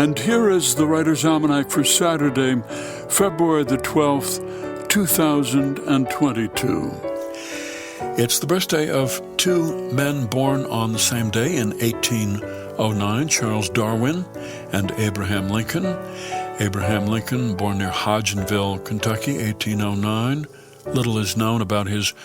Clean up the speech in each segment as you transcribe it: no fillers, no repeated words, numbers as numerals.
And here is the Writer's Almanac for Saturday, February the 12th, 2022. It's the birthday of two men born on the same day in 1809, Charles Darwin and Abraham Lincoln. Abraham Lincoln, born near Hodgenville, Kentucky, 1809. Little is known about his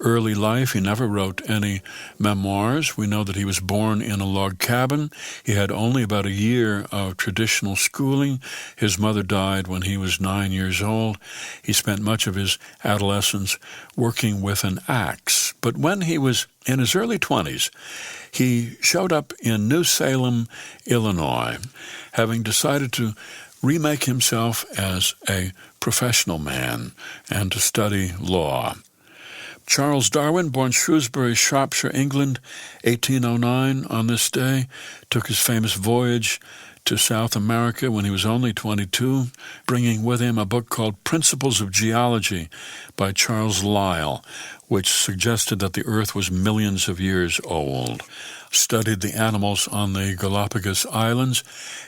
early life. He never wrote any memoirs. We know that he was born in a log cabin. He had only about a year of traditional schooling. His mother died when he was 9 years old. He spent much of his adolescence working with an axe. But when he was in his early 20s, he showed up in New Salem, Illinois, having decided to remake himself as a professional man and to study law. Charles Darwin, born Shrewsbury, Shropshire, England, 1809 on this day, took his famous voyage to South America when he was only 22, bringing with him a book called Principles of Geology by Charles Lyell, which suggested that the Earth was millions of years old. Studied the animals on the Galapagos Islands,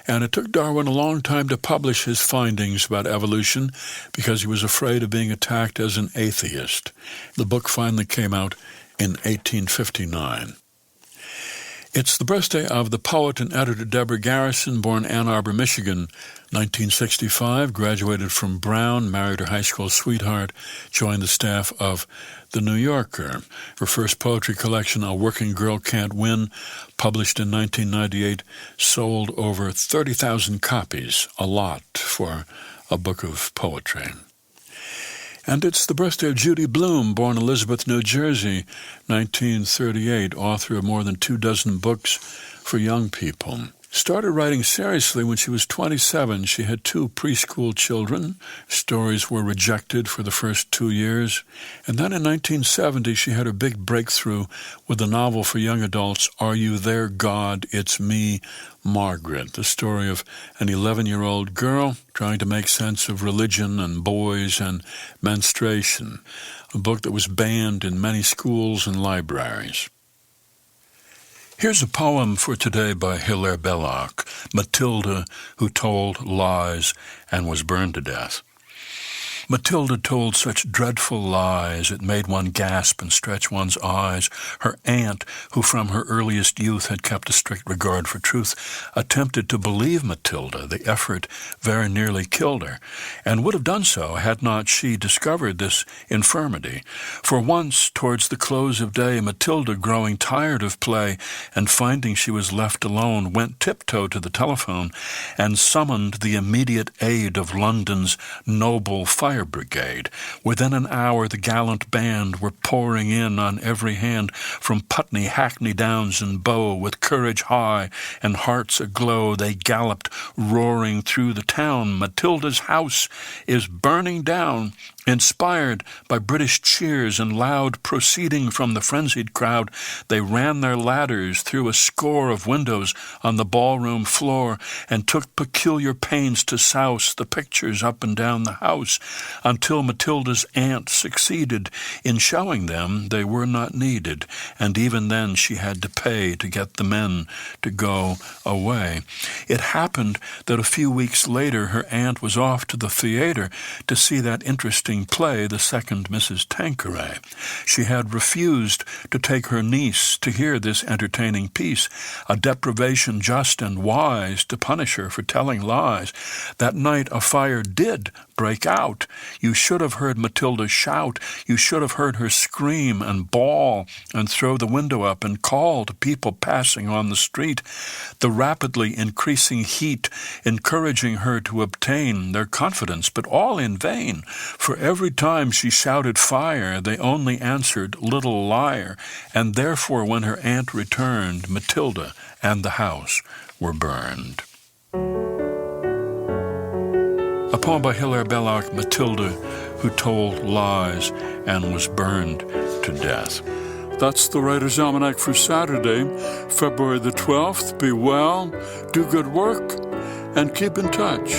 and it took Darwin a long time to publish his findings about evolution because he was afraid of being attacked as an atheist. The book finally came out in 1859. It's the birthday of the poet and editor Deborah Garrison, born Ann Arbor, Michigan, 1965, graduated from Brown, married her high school sweetheart, joined the staff of The New Yorker. Her first poetry collection, A Working Girl Can't Win, published in 1998, sold over 30,000 copies, a lot for a book of poetry. And it's the birthday of Judy Blume, born Elizabeth, New Jersey, 1938, author of more than 24 books for young people. Started writing seriously when she was 27. She had 2 preschool children. Stories were rejected for the first 2 years. And then in 1970, she had her big breakthrough with the novel for young adults, Are You There, God? It's Me, Margaret, the story of an 11-year-old girl trying to make sense of religion and boys and menstruation, a book that was banned in many schools and libraries. Here's a poem for today by Hilaire Belloc, Matilda, who told lies and was burned to death. Matilda told such dreadful lies it made one gasp and stretch one's eyes. Her aunt, who from her earliest youth had kept a strict regard for truth, attempted to believe Matilda. The effort very nearly killed her, and would have done so had not she discovered this infirmity. For once, towards the close of day, Matilda, growing tired of play and finding she was left alone, went tiptoe to the telephone and summoned the immediate aid of London's noble fire brigade. Within an hour, the gallant band were pouring in on every hand from Putney, Hackney Downs, and Bow. With courage high and hearts aglow, they galloped roaring through the town. Matilda's house is burning down. Inspired by British cheers and loud proceeding from the frenzied crowd, they ran their ladders through a score of windows on the ballroom floor and took peculiar pains to souse the pictures up and down the house, until Matilda's aunt succeeded in showing them they were not needed, and even then she had to pay to get the men to go away. It happened that a few weeks later her aunt was off to the theater to see that interesting play, The Second Mrs. Tanqueray. She had refused to take her niece to hear this entertaining piece, a deprivation just and wise to punish her for telling lies. That night a fire did break out. You should have heard Matilda shout. You should have heard her scream and bawl and throw the window up and call to people passing on the street. The rapidly increasing heat encouraging her to obtain their confidence, but all in vain, for every time she shouted fire, they only answered little liar, and therefore when her aunt returned, Matilda and the house were burned. A poem by Hilaire Belloc, Matilda, who told lies and was burned to death. That's the Writer's Almanac for Saturday, February the 12th. Be well, do good work, and keep in touch.